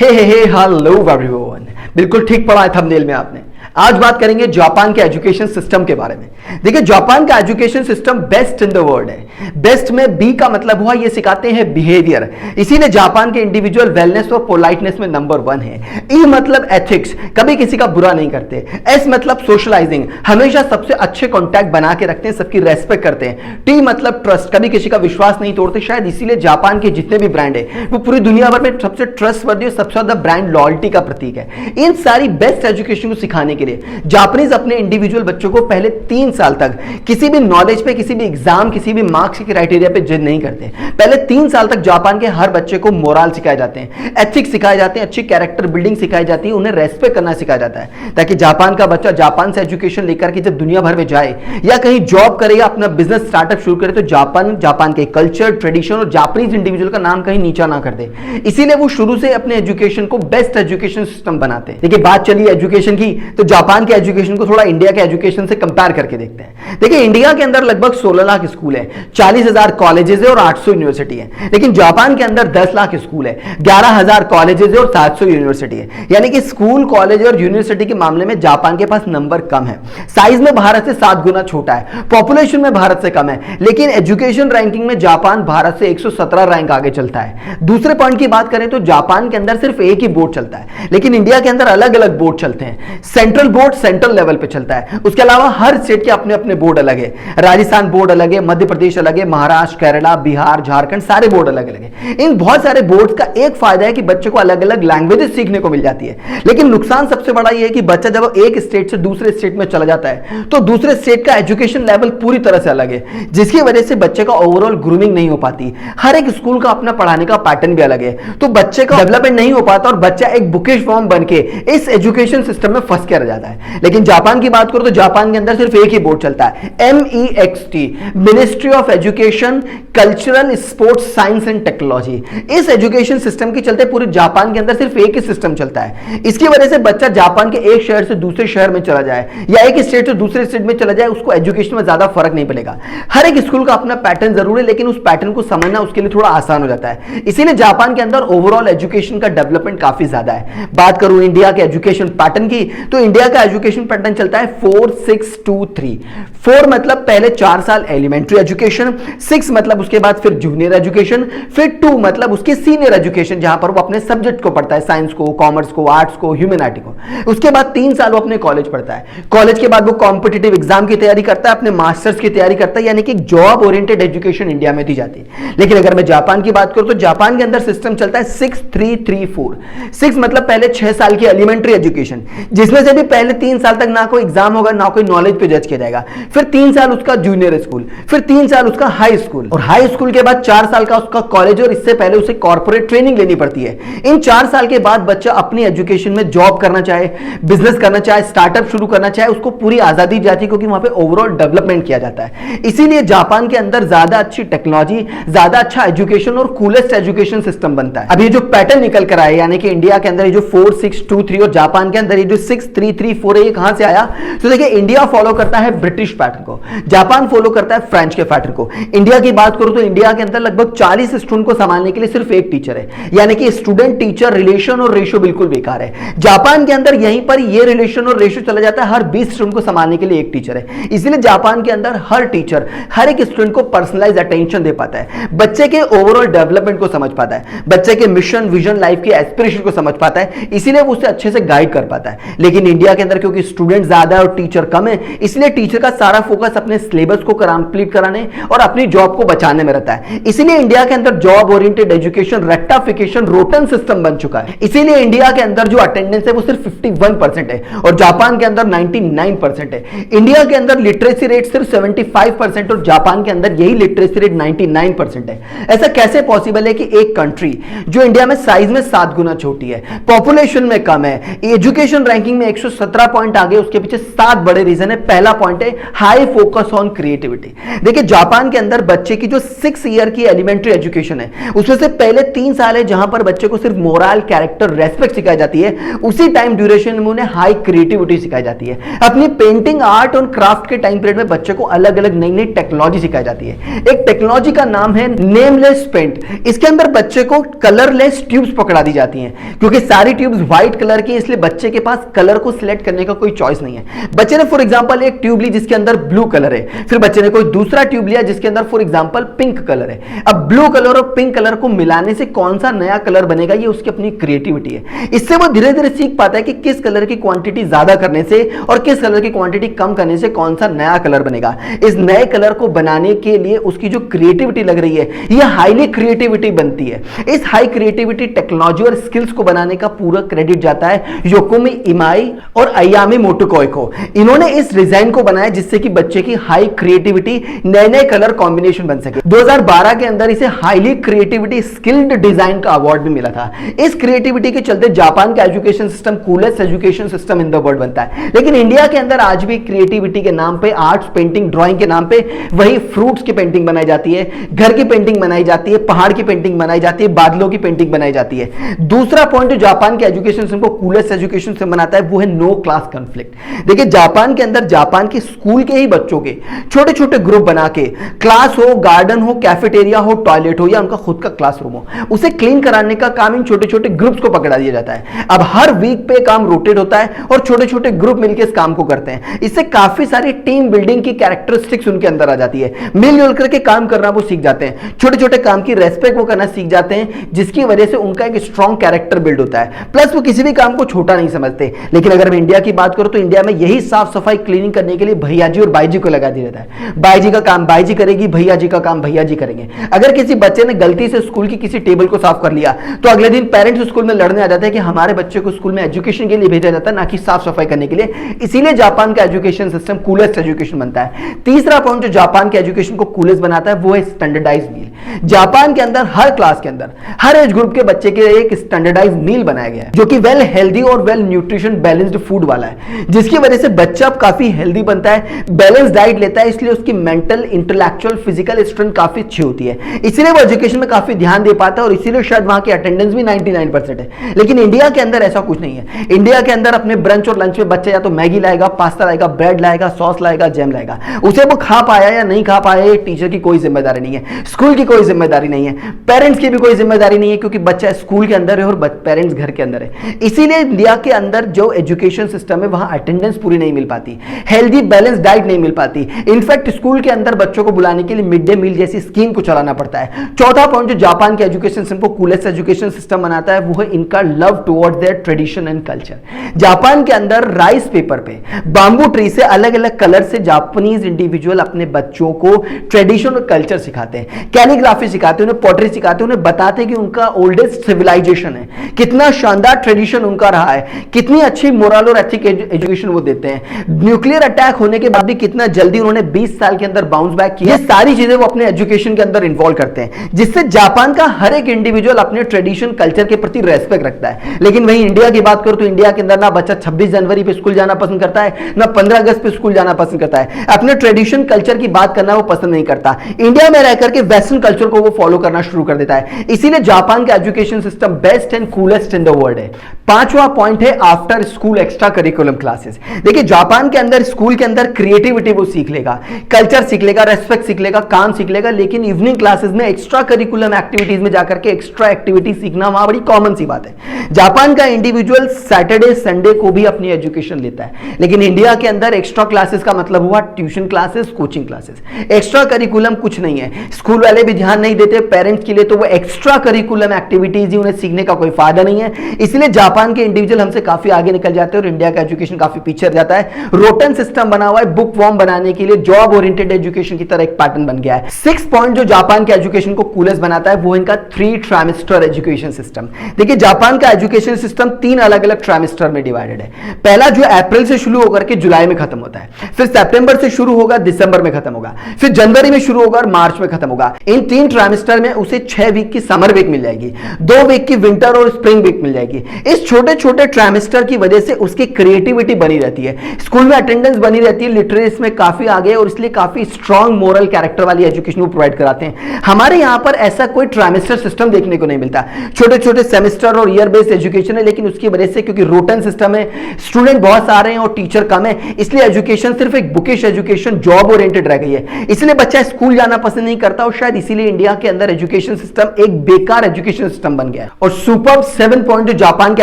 हे hello everyone, बिल्कुल ठीक पढ़ा है थंबनेल में आपने। आज बात करेंगे जापान के एजुकेशन सिस्टम के बारे में। देखिए, जापान का education system best in the world है। बेस्ट में बी का मतलब हुआ ये सिखाते हैं बिहेवियर, इसीलिए जापान के इंडिविजुअल वेलनेस और पोलाइटनेस में नंबर 1 है। ई मतलब एथिक्स, कभी किसी का बुरा नहीं करते। एस मतलब सोशलाइजिंग, हमेशा सबसे अच्छे कॉन्टैक्ट बना के रखते हैं, सबकी रेस्पेक्ट करते हैं। टी मतलब ट्रस्ट, कभी किसी का विश्वास नहीं तोड़ते। शायद इसीलिए जापान के जितने भी ब्रांड है वो पूरी दुनिया भर में सबसे ट्रस्टवर्दी और सबसे ज्यादा ब्रांड लॉयल्टी का प्रतीक है। इन सारी बेस्ट एजुकेशन को सिखाने के लिए जापानीज अपने इंडिविजुअल बच्चों को पहले 3 साल तक किसी भी नॉलेज पे, किसी भी एग्जाम, किसी भी मार्क्स के क्राइटेरिया पे जज नहीं करते। पहले 3 साल तक जापान के हर बच्चे को मोरल सिखाए जाते हैं, एथिक्स सिखाए जाते हैं, अच्छी कैरेक्टर बिल्डिंग सिखाई जाती है, उन्हें रेस्पेक्ट करना सिखाया जाता है, ताकि जापान का बच्चा जापान से एजुकेशन लेकर के जब दुनिया भर में जाए या कहीं जॉब करे या अपना बिजनेस स्टार्टअप शुरू करे तो जापान के कल्चर, ट्रेडिशन और जापानीज इंडिविजुअल का नाम कहीं नीचा ना कर दे। इसीलिए वो शुरू से अपने एजुकेशन को बेस्ट एजुकेशन सिस्टम बनाते हैं। देखिए, बात चली एजुकेशन की, तो जापान के एजुकेशन को थोड़ा इंडिया के एजुकेशन से कंपेयर करके देखते हैं। देखिए, इंडिया के अंदर लगभग 16 लाख स्कूल है, 40,000 कॉलेजेस है और 800 यूनिवर्सिटी है। लेकिन जापान के अंदर 10 लाख स्कूल है, 11,000 कॉलेजेस है और 700 यूनिवर्सिटी है। यानी कि स्कूल, कॉलेज और यूनिवर्सिटी के मामले में जापान के पास नंबर कम है। साइज में भारत से 7 गुना छोटा है, पॉपुलेशन में भारत से कम है, लेकिन एजुकेशन रैंकिंग में जापान भारत से 117 रैंक आगे चलता है। दूसरे पॉइंट की बात करें तो जापान के अंदर सिर्फ एक ही बोर्ड चलता है, लेकिन इंडिया के अंदर अलग अलग बोर्ड चलते हैं। सेंट्रल बोर्ड सेंट्रल लेवल पे चलता है, उसके अलावा हर स्टेट के अपने अपने बोर्ड अलग है। राजस्थान बोर्ड अलग है, मध्य प्रदेश अलग है, महाराष्ट्र, केरला, बिहार, झारखंड, सारे बोर्ड अलग अलग है। इन बहुत सारे बोर्ड्स का एक फायदा है कि बच्चे को अलग अलग लैंग्वेजेस सीखने को मिल जाती है, लेकिन नुकसान सबसे बड़ा यह है कि बच्चा जब एक स्टेट से दूसरे स्टेट में चला जाता है तो दूसरे स्टेट का एजुकेशन लेवल पूरी तरह से अलग है, जिसकी वजह से बच्चे का ओवरऑल ग्रूमिंग नहीं हो पाती। हर एक स्कूल का अपना पढ़ाने का पैटर्न भी अलग है, तो बच्चे का डेवलपमेंट नहीं हो पाता और बच्चा एक बुकिश फॉर्म बन के इस एजुकेशन सिस्टम में फंस के रह जाता है। लेकिन जापान की बात करो तो जापान के अंदर सिर्फ एक ही बोर्ड चलता है, MEXT, ministry of education, cultural, sports, science and technology. इस एजुकेशन सिस्टम के चलते पूरे जापान के अंदर सिर्फ एक ही सिस्टम चलता है। इसकी वजह से बच्चा जापान के एक शहर से दूसरे शहर में चला जाए या एक स्टेट से दूसरे स्टेट में चला जाए, उसको एजुकेशन में ज्यादा फर्क नहीं पड़ेगा। हर एक स्कूल का अपना पैटर्न जरूर है, लेकिन उस पैटर्न को समझना उसके लिए थोड़ा आसान हो जाता है। इसीलिए जापान के अंदर ओवरऑल एजुकेशन का डेवलपमेंट काफी ज्यादा है। बात करूं इंडिया के एजुकेशन पैटर्न की, तो इंडिया का एजुकेशन पैटर्न चलता है 4-6-2-3। 4 मतलब पहले 4 साल एलिमेंट्री एजुकेशन, 6 मतलब उसके बाद फिर जूनियर एजुकेशन, फिर 2 मतलब उसके सीनियर एजुकेशन जहां पर वो अपने सब्जेक्ट को पढ़ता है, साइंस को, कॉमर्स को, आर्ट्स को, ह्यूमैनिटी को। उसके बाद 3 साल वो अपने कॉलेज पढ़ता है। कॉलेज के बाद वो कॉम्पिटिटिव एग्जाम की तैयारी करता है, अपने मास्टर्स की तैयारी करता है, यानी कि जॉब ओरिएंटेड एजुकेशन इंडिया में दी जाती है। लेकिन अगर मैं जापान की बात करूं तो जापान के अंदर सिस्टम चलता है 6-3-3-4। 6 मतलब पहले 6 साल की एलिमेंट्री एजुकेशन, जिसमें से भी पहले 3 साल तक ना कोई एग्जाम होगा, ना कोई नॉलेज पे जज किया जाएगा। फिर 3 साल उसका जूनियर स्कूल, फिर 3 साल उसका हाई स्कूल, और हाई स्कूल के बाद 4 साल का उसका कॉलेज, और इससे पहले उसे कॉर्पोरेट ट्रेनिंग लेनी पड़ती है। इन 4 साल के बाद बच्चा अपनी एजुकेशन में जॉब करना चाहे, बिजनेस करना चाहे, स्टार्टअप शुरू करना चाहे, उसको पूरी आजादी दी जाती है, क्योंकि वहां पे ओवरऑल डेवलपमेंट किया जाता है। इसीलिए जापान के अंदर ज्यादा अच्छी टेक्नोलॉजी, ज्यादा अच्छा एजुकेशन और कूलेस्ट एजुकेशन सिस्टम बनता है। अब ये जो पैटर्न निकल कर आया, यानी कि इंडिया के अंदर ये जो 4-6-2-3 और जापान के अंदर ये जो 6-3-3-4 है, ये कहां से आया? तो देखिए, इंडिया फॉलो करता है ब्रिटिश पैटर्न को, जापान फॉलो करता है फ्रेंच के पैटर्न को। इंडिया की बात करूं तो इंडिया के अंदर लगभग 40 स्टूडेंट को संभालने के लिए सिर्फ एक टीचर है, यानी कि स्टूडेंट टीचर रिलेशन और रेशियो बिल्कुल बेकार है। जापान के अंदर यहीं पर ये रिलेशन और रेशियो चला जाता है, हर 20 स्टूडेंट को संभालने के लिए एक टीचर है। इसलिए जापान के अंदर हर टीचर हर एक स्टूडेंट को पर्सनलाइज अटेंशन दे पाता है, बच्चे के ओवरऑल डेवलपमेंट को समझ पाता है, बच्चे के मिशन, विजन, लाइफ के एस्पिरेशन को समझ पाता है, इसीलिए वो उसे अच्छे से गाइड कर पाता है। लेकिन इंडिया के अंदर क्योंकि स्टूडेंट ज्यादा है और टीचर कम है, इसलिए टीचर का सारा फोकस अपने सिलेबस को कंप्लीट कराने और अपनी जॉब को बचाने में रहता है। इसीलिए इंडिया के अंदर job oriented education, rectification, rotten system बन चुका है। इसीलिए इंडिया के अंदर जो अटेंडेंस है वो सिर्फ 51% है और जापान के अंदर 99% है। इंडिया के अंदर लिटरेसी रेट सिर्फ 75% और जापान के अंदर यही लिटरेसी रेट 99% है। ऐसा कैसे पॉसिबल है कि एक कंट्री जो इंडिया में साइज में 7 गुना छोटी है, पॉपुलेशन में कम है, एजुकेशन रैंकिंग में 117 पॉइंट आगे, उसके पीछे 7 बड़े रीजन है। पहला पॉइंट है हाई फोकस ऑन क्रिएटिविटी। देखिए जापान के अंदर बच्चे की जो 6 ईयर की एलिमेंट्री एजुकेशन है उसमें से पहले 3 साल है जहां पर बच्चे को सिर्फ मोरल, कैरेक्टर, रेस्पेक्ट सिखाई जाती है, उसी टाइम ड्यूरेशन में उन्हें हाई क्रिएटिविटी सिखाई जाती है। अपनी पेंटिंग, आर्ट और क्राफ्ट के टाइम पीरियड में बच्चे को अलग अलग नई नई टेक्नोलॉजी सिखाई जाती है। एक टेक्नोलॉजी का नाम है नेमलेस पेंट। इसके अंदर बच्चे को कलरलेस ट्यूब्स पकड़ा दी जाती हैं, क्योंकि सारी ट्यूब्स व्हाइट कलर की, इसलिए बच्चे के पास कलर को सिलेक्ट करने का कोई चॉइस नहीं है। बच्चे ने फॉर एग्जांपल एक ट्यूब ली जिसके अंदर ब्लू कलर है, फिर बच्चे ने कोई दूसरा ट्यूब लिया जिसके अंदर फॉर एग्जांपल पिंक कलर है। अब ब्लू कलर और पिंक कलर को मिलाने से कौन सा नया कलर बनेगा, ये उसकी अपनी क्रिएटिविटी है। इससे वो धीरे धीरे सीख पाता है कि किस कलर की क्वांटिटी ज्यादा करने से और किस कलर की क्वांटिटी कम करने से कौन सा नया कलर बनेगा। इस नए कलर को बनाने के लिए उसकी जो क्रिएटिविटी लग रही है, यह हाईली क्रिएटिविटी बनती है। इस हाई क्रिएटिविटी, टेक्नोलॉजी और स्किल्स को बनाने का पूरा क्रेडिट जाता है योकोमी इमाई और अयामी मोटोकोय को। इन्होंने इस डिजाइन को बनाया जिससे कि बच्चे की हाई क्रिएटिविटी, नए नए कलर कॉम्बिनेशन बन सके। 2012 के अंदर इसे हाईली क्रिएटिविटी स्किल्ड डिजाइन का अवार्ड भी मिला था। इस क्रिएटिविटी के चलते जापान का education system coolest education system in the world बनता है। लेकिन इंडिया के अंदर आज भी क्रिएटिविटी के नाम पे, आर्ट्स, पेंटिंग, ड्राइंग के नाम पे वही फ्रूट्स की पेंटिंग बनाई जाती है, घर की पेंटिंग बनाई जाती है, पहाड़ की पेंटिंग बनाई जाती है, बादलों की पेंटिंग बनाई जाती है। दूसरा पॉइंट जो जापान के एजुकेशन सिस्टम को कूलेस्ट एजुकेशन सिस्टम बनाता है वो है नो क्लास कॉन्फ्लिक्ट। देखिए जापान के अंदर जापान के स्कूल के ही बच्चों के छोटे छोटे ग्रुप बना के, क्लास हो, गार्डन हो, कैफेटेरिया हो, टॉयलेट हो या उनका खुद का क्लासरूम हो, उसे क्लीन कराने का काम इन छोटे छोटे ग्रुप्स को पकड़ा दिया जाता है। अब हर वीक पे काम रोटेट होता है और छोटे छोटे ग्रुप मिलकर इस काम को करते हैं। इससे काफी सारी टीम बिल्डिंग की कैरेक्टरिस्टिक्स उनके अंदर आ जाती है। मिलजुल करके काम करना वो सीख जाते हैं, छोटे छोटे काम की रेस्पेक्ट वो करना सीख जाते हैं, जिसकी वजह से उनका एक स्ट्रॉन्ग कैरेक्टर बिल्ड होता है। प्लस वो किसी भी काम को छोटा नहीं समझते। लेकिन अगर मैं इंडिया की बात करूं तो इंडिया में यही साफ सफाई, क्लीनिंग करने के लिए भैया जी और बाई जी को लगा दिया जाता है। बाई जी का काम बाई जी करेगी, भैया जी का काम भैया जी करेंगे। अगर किसी बच्चे ने गलती से स्कूल की किसी टेबल को साफ कर लिया तो अगले दिन पेरेंट्स स्कूल में लड़ने आ जाते हैं कि हमारे बच्चे को स्कूल में एजुकेशन के लिए भेजा जाता है, ना कि साफ सफाई करने के लिए। इसीलिए जापान का एजुकेशन सिस्टम कूलेस्ट एजुकेशन बनता है। तीसरा पॉइंट जो जापान के एजुकेशन को कूलेस्ट बनाता है वो है स्टैंडर्डाइज मील। जापान के अंदर हर क्लास के अंदर, हर एज ग्रुप के बच्चे के लिए एक स्टैंडर्डाइज मील बनाया गया है जो कि वेल हेल्दी और वेल न्यूट्रिशन बैलेंस्ड फूड वाला है, जिसकी वजह से बच्चा काफी हेल्दी बनता है, बैलेंस डाइट लेता है, इसलिए उसकी मेंटल, इंटेलेक्चुअल, फिजिकल स्ट्रेंथ काफी अच्छी होती है। इसीलिए वो एजुकेशन में काफी ध्यान दे पाता है और इसीलिए शायद वहां की अटेंडेंस भी 99% है। लेकिन इंडिया के अंदर ऐसा कुछ नहीं है। इंडिया के अंदर अपने ब्रंच और लंच में बच्चा या तो मैगी लाएगा, पास्ता लाएगा, ब्रेड लाएगा, सॉस लाएगा, जैम लाएगा। उसे वो खा पाया या नहीं खा पाया ये टीचर की कोई जिम्मेदारी नहीं है, स्कूल की कोई जिम्मेदारी नहीं है, पेरेंट्स की भी कोई जिम्मेदारी नहीं है, क्योंकि बच्चा स्कूल के अंदर है और पेरेंट्स घर के अंदर है। इसीलिए इंडिया के अंदर जो एजुकेशन सिस्टम है वहां अटेंडेंस पूरी नहीं मिल पाती, हेल्दी बैलेंस डाइट नहीं मिल पाती। इनफैक्ट स्कूल के अंदर बच्चों को बुलाने के लिए मिड डे मील जैसी स्कीम को चलाना पड़ता है। चौथा पॉइंट जो जापान के एजुकेशन सिस्टम को कूलेस्ट एजुकेशन सिस्टम बनाता है वो है इनका love towards their tradition and culture. Japan के अंदर राइस पेपर पे, बांबू ट्री से अलग अलग कलर से जापानीज इंडिविजुअल अपने बच्चों को ट्रेडिशन और कल्चर सिखाते हैं, कैलीग्राफी सिखाते हैं, उन्हें पॉटरी सिखाते हैं, उन्हें बताते हैं कि उनका ओल्डेस्ट सिविलाइजेशन है, कितना शानदार ट्रेडिशन उनका रहा है, कितनी अच्छी मोरल और एथिक एजुकेशन वो देते हैं। न्यूक्लियर अटैक होने के बाद भी कितना जल्दी उन्होंने 20 साल के अंदर बाउंस बैक किया। ये सारी चीजें वो अपने एजुकेशन के अंदर इन्वॉल्व करते हैं, जिससे जापान का हर एक इंडिविजुअल अपने ट्रेडिशन, कल्चर के प्रति रेस्पेक्ट रखता है। लेकिन वहीं इंडिया की बात करो तो इंडिया के अंदर ना बच्चा 26 जनवरी पे स्कूल जाना पसंद करता है, ना 15 अगस्त पे स्कूल जाना पसंद करता है। अपने ट्रेडिशन, कल्चर की बात करना वो पसंद नहीं करता। इंडिया में रहकर के वेस्टर्न कल्चर को वो फॉलो करना शुरू कर देता है। इसीलिए जापान का education system best and coolest in the world है। पांचवा पॉइंट है after school extra curriculum classes. देखिए जापान के अंदर स्कूल के अंदर क्रिएटिविटी वो सीख लेगा, कल्चर सीख लेगा, रेस्पेक्ट सीख लेगा, काम सीख लेगा, लेकिन इवनिंग क्लासेस में एक्स्ट्रा करिकुलम एक्टिविटीज में जाकर के एक्स्ट्रा एक्टिविटी सीखना वहां बड़ी कॉमन सी बात है। जापान का इंडिविजुअल सैटरडे संडे को भी अपनी एजुकेशन लेता है, लेकिन इंडिया के अंदर एक्स्ट्रा क्लासेस का मतलब हुआ tuition classes, coaching classes. Extra curriculum कुछ नहीं है, स्कूल वाले भी ध्यान नहीं देते पेरेंट्स के लिए, तो वो एक्स्ट्रा करिकुलम एक्टिविटीज ही उन्हें सीखने का कोई फायदा नहीं है। इसलिए जापान के इंडिविजुअल हमसे काफी आगे निकल जाते हैं और इंडिया का एजुकेशन काफी पीछे रह जाता है। रोटन सिस्टम बना हुआ है बुक वॉर्म बनाने के लिए, जॉब ओरिएंटेड एजुकेशन की तरह एक पैटर्न बन गया है। 6 पॉइंट जो जापान के एजुकेशन को कूलेस्ट बनाता है वो इनका 3 ट्राइमेस्टर एजुकेशन सिस्टम। देखिए जापान का एजुकेशन सिस्टम 3 अलग अलग ट्राइमेस्टर में डिवाइडेड है। पहला जो अप्रैल से शुरू होकर के जुलाई में खत्म होता है, फिर सितंबर से शुरू होगा, दिसंबर में खत्म होगा, फिर जनवरी में शुरू होगा और मार्च में खत्म होगा। इन 3 ट्राइमेस्टर में उसे 6 वीक की समर वीक मिल जाएगी, 2 वीक की विंटर और स्प्रिंग वीक मिल जाएगी। इस छोटे छोटे ट्राइमेस्टर की वजह से उसकी क्रिएटिविटी बनी रहती है, स्कूल में अटेंडेंस बनी रहती है, लिटरेसी में काफी आगे और इसलिए काफी स्ट्रांग मोरल कैरेक्टर वाली एजुकेशन वो प्रोवाइड कराते हैं। हमारे यहां पर ऐसा कोई ट्राइमेस्टर सिस्टम देखने को नहीं मिलता, छोटे छोटे सेमेस्टर और ईयर बेस्ड एजुकेशन है, लेकिन उसकी वजह से क्योंकि रोटन सिस्टम है, स्टूडेंट बहुत सारे हैं और टीचर कम है, इसलिए एजुकेशन सिर्फ एक बुकिश एजुकेशन जॉब ओरिएंटेड रह गई है। इसलिए बच्चा स्कूल जाना पसंद नहीं करता और शायद इसीलिए इंडिया के अंदर एजुकेशन सिस्टम एक बेकार एजुकेशन सिस्टम बन गया है। और सुपर 7 पॉइंट जो जापान के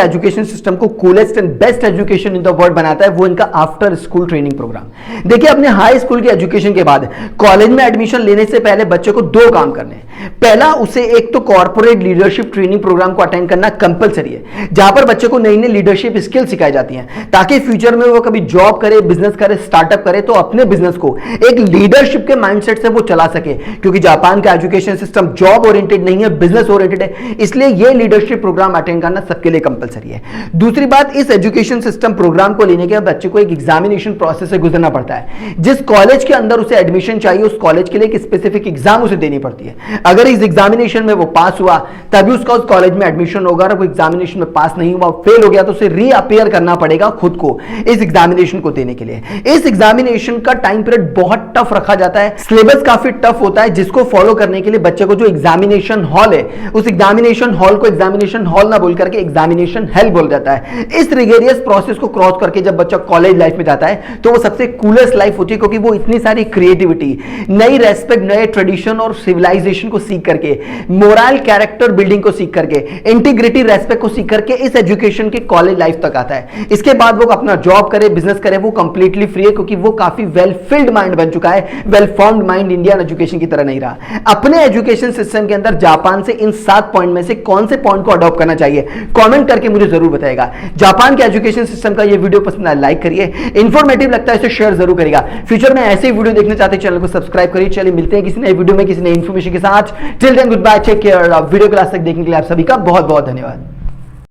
एजुकेशन सिस्टम को coolest and best education in the world बनाता है वो इनका आफ्टर स्कूल ट्रेनिंग प्रोग्राम। देखिए अपने हाई स्कूल की एजुकेशन के बाद कॉलेज में एडमिशन लेने से पहले बच्चे को 2 काम करने हैं। पहला, उसे एक तो कॉर्पोरेट लीडरशिप ट्रेनिंग प्रोग्राम को अटेंड करना कंपलसरी है, जहां पर बच्चे को नई नई लीडरशिप स्किल सिखाई जाती हैं ताकि फ्यूचर में वो कभी जॉब करे, बिजनेस करे, स्टार्टअप करे तो अपने बिजनेस को एक लीडरशिप के माइंडसेट से वो चला सके। क्योंकि जापान का एजुकेशन सिस्टम जॉब ओरिएंटेड नहीं है, बिजनेस ओरिएंटेड है, इसलिए ये लीडरशिप प्रोग्राम अटेंड करना सबके लिए कंपलसरी है। दूसरी बात, इस एजुकेशन सिस्टम प्रोग्राम को लेने के बाद बच्चे को एक एग्जामिनेशन प्रोसेस से गुजरना पड़ता है। जिस कॉलेज के अंदर उसे एडमिशन चाहिए उस कॉलेज के लिए एक स्पेसिफिक एग्जाम उसे देनी पड़ती है। अगर इस एग्जामिनेशन में वो पास हुआ तभी उसका उस कॉलेज में एडमिशन होगा, और वो एग्जामिनेशन में पास नहीं हुआ, फेल हो गया तो उसे रीअपियर करना पड़ेगा खुद को इस एग्जामिनेशन को देने के लिए। इस एग्जामिनेशन का टाइम पीरियड बहुत टफ रखा जाता है, सिलेबस काफी टफ होता है, जिसको फॉलो करने के लिए बच्चे को जो एग्जामिनेशन हॉल है उस एग्जामिनेशन हॉल को एग्जामिनेशन हॉल ना बोल करके एग्जामिनेशन हेल बोल जाता है। इस रिगेरियस प्रोसेस को क्रॉस करके जब बच्चा कॉलेज लाइफ में जाता है तो वो सबसे कूलेस्ट लाइफ होती है, क्योंकि वो इतनी सारी क्रिएटिविटी, नई रेस्पेक्ट, नए ट्रेडिशन और सिविलाइजेशन को सीख करके, मोरल कैरेक्टर बिल्डिंग को सीख करके, इंटीग्रिटी रेस्पेक्ट को सीख करके इस एजुकेशन के कॉलेज लाइफ तक आता है। इसके बाद वो अपना जॉब करे, बिजनेस करे, वो कंप्लीटली फ्री है, क्योंकि वो काफी वेल फिल्ड माइंड बन चुका है, well formed mind Indian education की तरह नहीं रहा। अपने एजुकेशन सिस्टम के अंदर जापान से इन 7 पॉइंट में से कौन से पॉइंट को अडॉप्ट करना चाहिए कमेंट करके मुझे जरूर बताएगा। जापान के एजुकेशन सिस्टम का ये वीडियो पसंद आया लाइक करिए, इंफॉर्मेटिव लगता है इसे शेयर जरूर करिएगा। फ्यूचर में ऐसे ही वीडियो देखना चाहते हैं चैनल को सब्सक्राइब करिए। चलिए मिलते हैं किसी नए वीडियो में किसी नई इंफॉर्मेशन के साथ। Till then goodbye, take care. Video class तक देखने के लिए आप सभी का बहुत बहुत धन्यवाद।